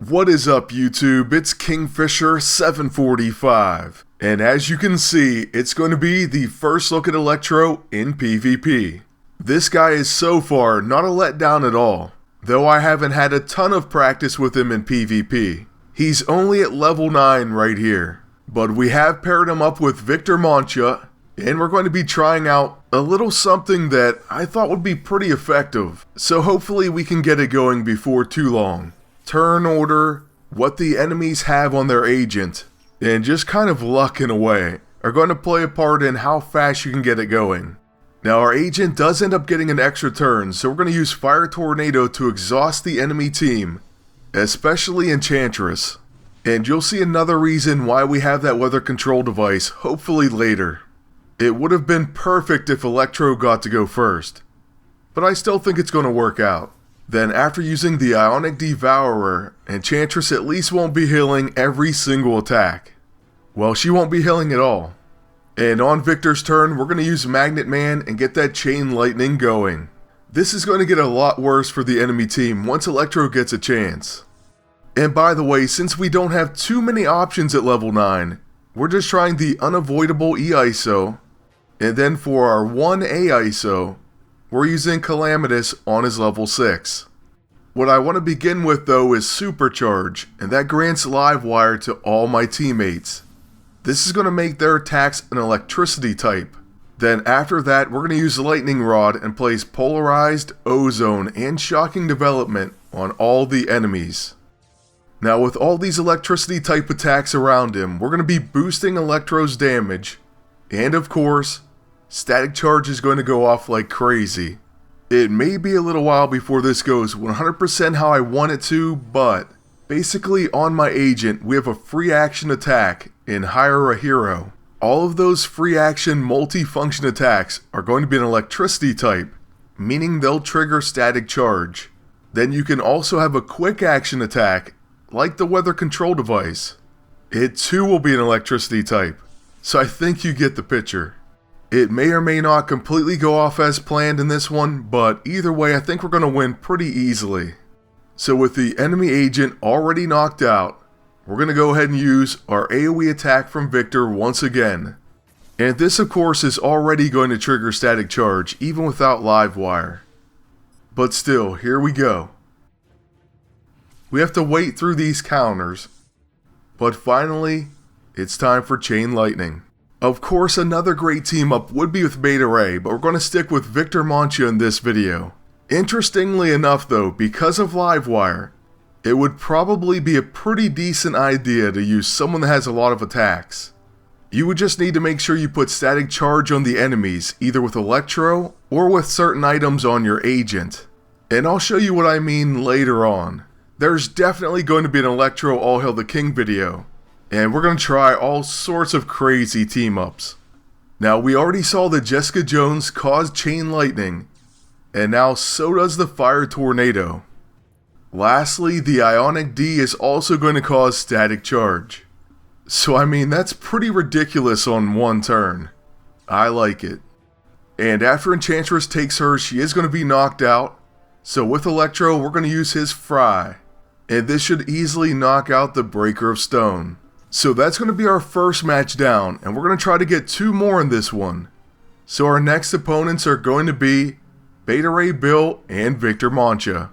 What is up, YouTube? It's Kingfisher745, and as you can see, it's going to be the first look at Electro in PvP. This guy is so far not a letdown at all, though I haven't had a ton of practice with him in PvP. He's only at level 9 right here, but we have paired him up with Victor Mancha, and we're going to be trying out a little something that I thought would be pretty effective, so hopefully we can get it going before too long. Turn order, what the enemies have on their agent, and just kind of luck in a way, are going to play a part in how fast you can get it going. Now our agent does end up getting an extra turn, so we're going to use Fire Tornado to exhaust the enemy team, especially Enchantress. And you'll see another reason why we have that weather control device, hopefully later. It would have been perfect if Electro got to go first, but I still think it's going to work out. Then after using the Ionic Devourer, Enchantress at least won't be healing every single attack. Well, she won't be healing at all. And on Victor's turn, we're going to use Magnet Man and get that Chain Lightning going. This is going to get a lot worse for the enemy team once Electro gets a chance. And by the way, since we don't have too many options at level 9, we're just trying the unavoidable E-ISO, and then for our 1A ISO, we're using Calamitous on his level 6. What I want to begin with though is Supercharge, and that grants Livewire to all my teammates. This is going to make their attacks an electricity type. Then after that, we're going to use Lightning Rod and place Polarized, Ozone, and Shocking Development on all the enemies. Now with all these electricity type attacks around him, we're going to be boosting Electro's damage, and of course, Static Charge is going to go off like crazy. It may be a little while before this goes 100% how I want it to, but basically on my agent we have a free action attack in Hire a Hero. All of those free action multi-function attacks are going to be an electricity type, meaning they'll trigger Static Charge. Then you can also have a quick action attack like the weather control device. It too will be an electricity type, so I think you get the picture. It may or may not completely go off as planned in this one, but either way I think we're going to win pretty easily. So with the enemy agent already knocked out, we're going to go ahead and use our AoE attack from Victor once again. And this of course is already going to trigger Static Charge even without Livewire. But still, here we go. We have to wait through these counters, but finally, it's time for Chain Lightning. Of course, another great team up would be with Beta Ray, but we're going to stick with Victor Mancha in this video. Interestingly enough though, because of Livewire, it would probably be a pretty decent idea to use someone that has a lot of attacks. You would just need to make sure you put Static Charge on the enemies, either with Electro or with certain items on your agent. And I'll show you what I mean later on. There's definitely going to be an Electro All Hail the King video, and we're going to try all sorts of crazy team-ups. Now we already saw that Jessica Jones caused Chain Lightning, and now so does the Fire Tornado. Lastly, the Ionic D is also going to cause Static Charge. So I mean, that's pretty ridiculous on one turn. I like it. And after Enchantress takes her, she is going to be knocked out, so with Electro we're going to use his Fry, and this should easily knock out the Breaker of Stone. So that's going to be our first match down, and we're going to try to get 2 more in this one. So our next opponents are going to be Beta Ray Bill and Victor Mancha.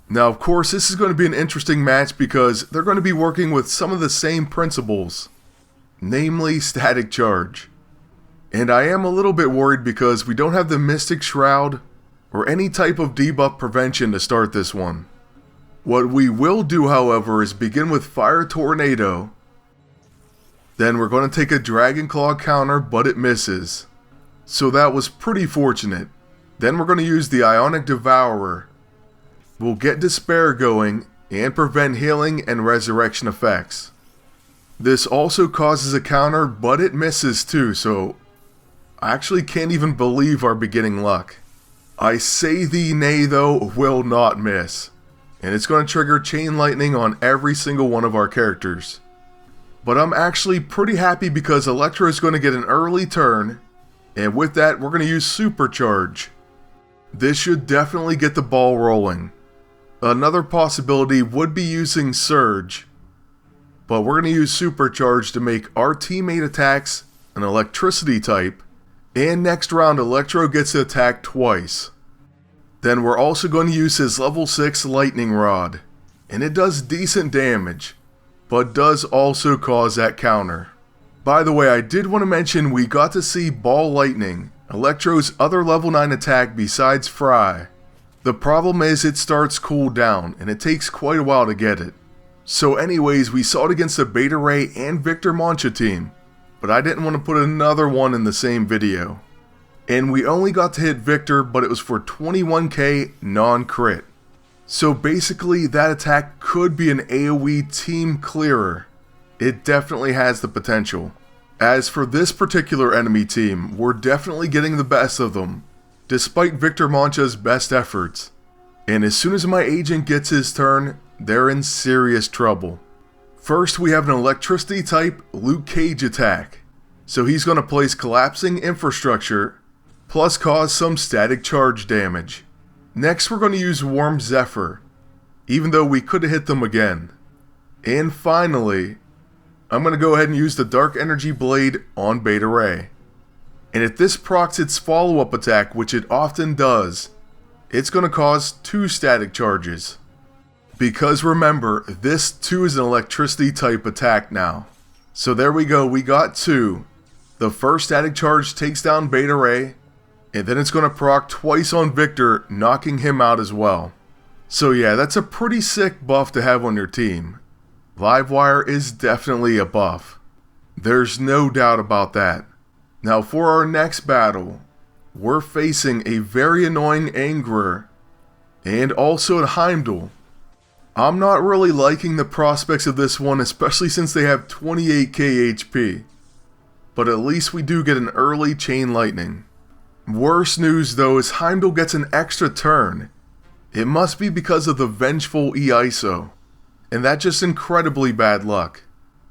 Now of course this is going to be an interesting match because they're going to be working with some of the same principles, namely Static Charge. And I am a little bit worried because we don't have the Mystic Shroud or any type of debuff prevention to start this one. What we will do however is begin with Fire Tornado. Then we're going to take a Dragon Claw counter, but it misses. So that was pretty fortunate. Then we're going to use the Ionic Devourer. We'll get Despair going and prevent healing and resurrection effects. This also causes a counter, but it misses too, so I actually can't even believe our beginning luck. I Say Thee Nay though will not miss. And it's going to trigger Chain Lightning on every single one of our characters. But I'm actually pretty happy because Electro is going to get an early turn, and with that we're going to use Supercharge. This should definitely get the ball rolling. Another possibility would be using Surge, but we're going to use Supercharge to make our teammate attacks an electricity type, and next round Electro gets to attack twice. Then we're also going to use his level 6 Lightning Rod, and it does decent damage, but does also cause that counter. By the way, I did want to mention we got to see Ball Lightning, Electro's other level 9 attack besides Fry. The problem is it starts cool down, and it takes quite a while to get it. So anyways, we saw it against the Beta Ray and Victor Mancha team, but I didn't want to put another one in the same video. And we only got to hit Victor, but it was for 21k non-crit. So basically that attack could be an AoE team clearer. It definitely has the potential. As for this particular enemy team, we're definitely getting the best of them, despite Victor Mancha's best efforts. And as soon as my agent gets his turn, they're in serious trouble. First we have an electricity type Luke Cage attack. So he's going to place collapsing infrastructure, plus cause some static charge damage. Next we're going to use Warm Zephyr, even though we could have hit them again. And finally, I'm going to go ahead and use the Dark Energy Blade on Beta Ray. And if this procs its follow-up attack, which it often does, it's going to cause 2 static charges. Because remember, this too is an electricity type attack now. So there we go, we got 2. The first static charge takes down Beta Ray, and then it's going to proc twice on Victor, knocking him out as well. So yeah, that's a pretty sick buff to have on your team. Livewire is definitely a buff. There's no doubt about that. Now for our next battle, we're facing a very annoying Angerer, and also a Heimdall. I'm not really liking the prospects of this one, especially since they have 28k HP. But at least we do get an early Chain Lightning. Worse news though is Heimdall gets an extra turn. It must be because of the Vengeful E-ISO. And that's just incredibly bad luck.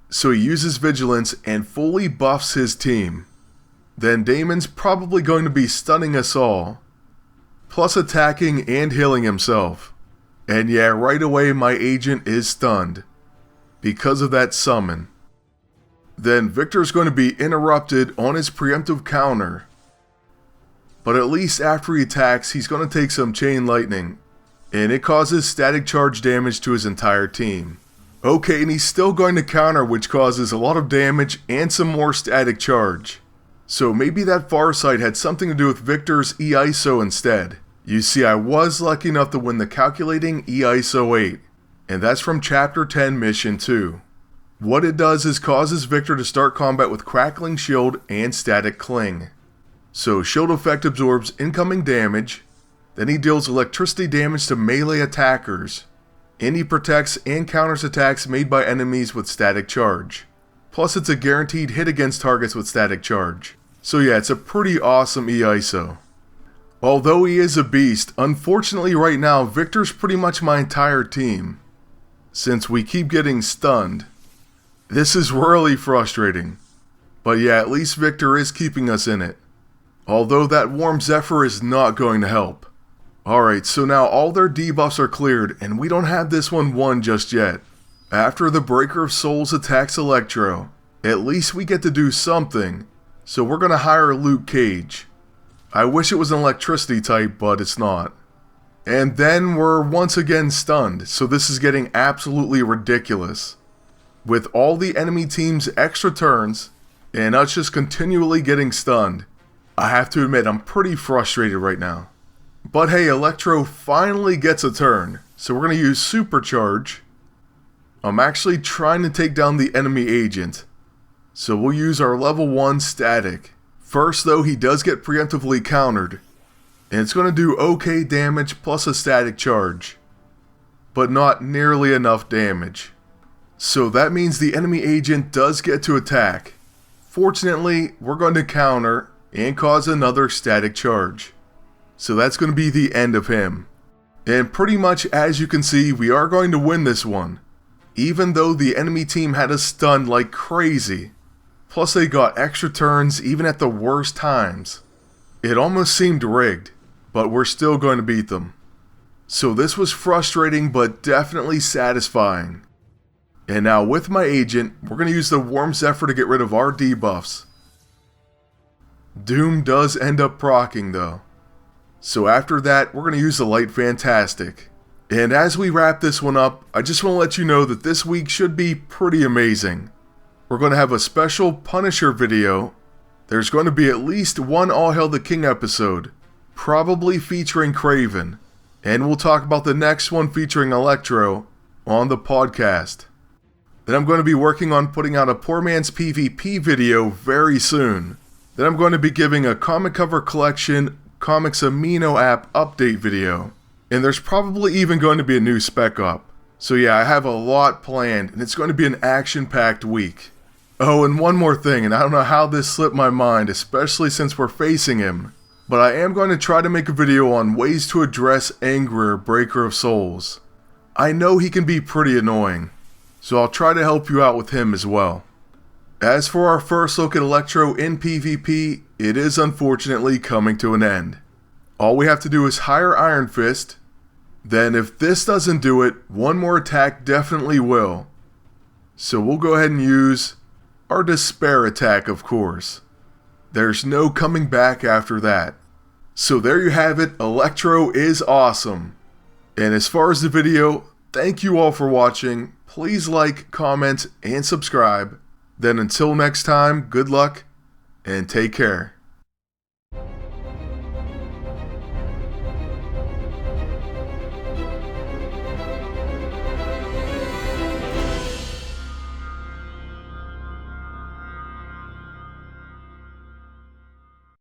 So he uses Vigilance and fully buffs his team. Then Damon's probably going to be stunning us all, plus attacking and healing himself. And yeah, right away my agent is stunned, because of that summon. Then Victor's going to be interrupted on his preemptive counter. But at least after he attacks, he's going to take some Chain Lightning, and it causes static charge damage to his entire team. Okay, and he's still going to counter, which causes a lot of damage and some more static charge. So maybe that Farsight had something to do with Victor's E-ISO instead. You see, I was lucky enough to win the Calculating E-ISO 8, and that's from Chapter 10 Mission 2. What it does is causes Victor to start combat with Crackling Shield and Static Cling. So Shield Effect absorbs incoming damage, then he deals electricity damage to melee attackers, and he protects and counters attacks made by enemies with static charge. Plus it's a guaranteed hit against targets with static charge. So yeah, it's a pretty awesome E-ISO. Although he is a beast, unfortunately right now Victor's pretty much my entire team, since we keep getting stunned. This is really frustrating. But yeah, at least Victor is keeping us in it. Although that Warm Zephyr is not going to help. Alright, so now all their debuffs are cleared, and we don't have this one won just yet. After the Breaker of Souls attacks Electro, at least we get to do something. So we're going to hire Luke Cage. I wish it was an electricity type, but it's not. And then we're once again stunned, so this is getting absolutely ridiculous. With all the enemy team's extra turns, and us just continually getting stunned, I have to admit I'm pretty frustrated right now. But hey, Electro finally gets a turn, so we're going to use Supercharge. I'm actually trying to take down the enemy agent, so we'll use our level 1 static. First though, he does get preemptively countered, and it's going to do okay damage plus a static charge, but not nearly enough damage. So that means the enemy agent does get to attack. Fortunately, we're going to counter and cause another static charge. So that's going to be the end of him. And pretty much as you can see, we are going to win this one, even though the enemy team had us stunned like crazy. Plus they got extra turns even at the worst times. It almost seemed rigged, but we're still going to beat them. So this was frustrating but definitely satisfying. And now with my agent, we're going to use the Warm Zephyr to get rid of our debuffs. Doom does end up proccing though. So after that, we're going to use the Light Fantastic. And as we wrap this one up, I just want to let you know that this week should be pretty amazing. We're going to have a special Punisher video. There's going to be at least one All Hail the King episode, probably featuring Kraven. And we'll talk about the next one featuring Electro on the podcast. Then I'm going to be working on putting out a Poor Man's PvP video very soon. Then I'm going to be giving a comic cover collection Comics Amino app update video. And there's probably even going to be a new spec up. So yeah, I have a lot planned and it's going to be an action-packed week. Oh, and one more thing, and I don't know how this slipped my mind, especially since we're facing him. But I am going to try to make a video on ways to address Angrier, Breaker of Souls. I know he can be pretty annoying, so I'll try to help you out with him as well. As for our first look at Electro in PvP, it is unfortunately coming to an end. All we have to do is hire Iron Fist. Then if this doesn't do it, one more attack definitely will. So we'll go ahead and use our Despair attack, of course. There's no coming back after that. So there you have it, Electro is awesome. And as far as the video, thank you all for watching. Please like, comment, and subscribe. Then until next time, good luck and take care.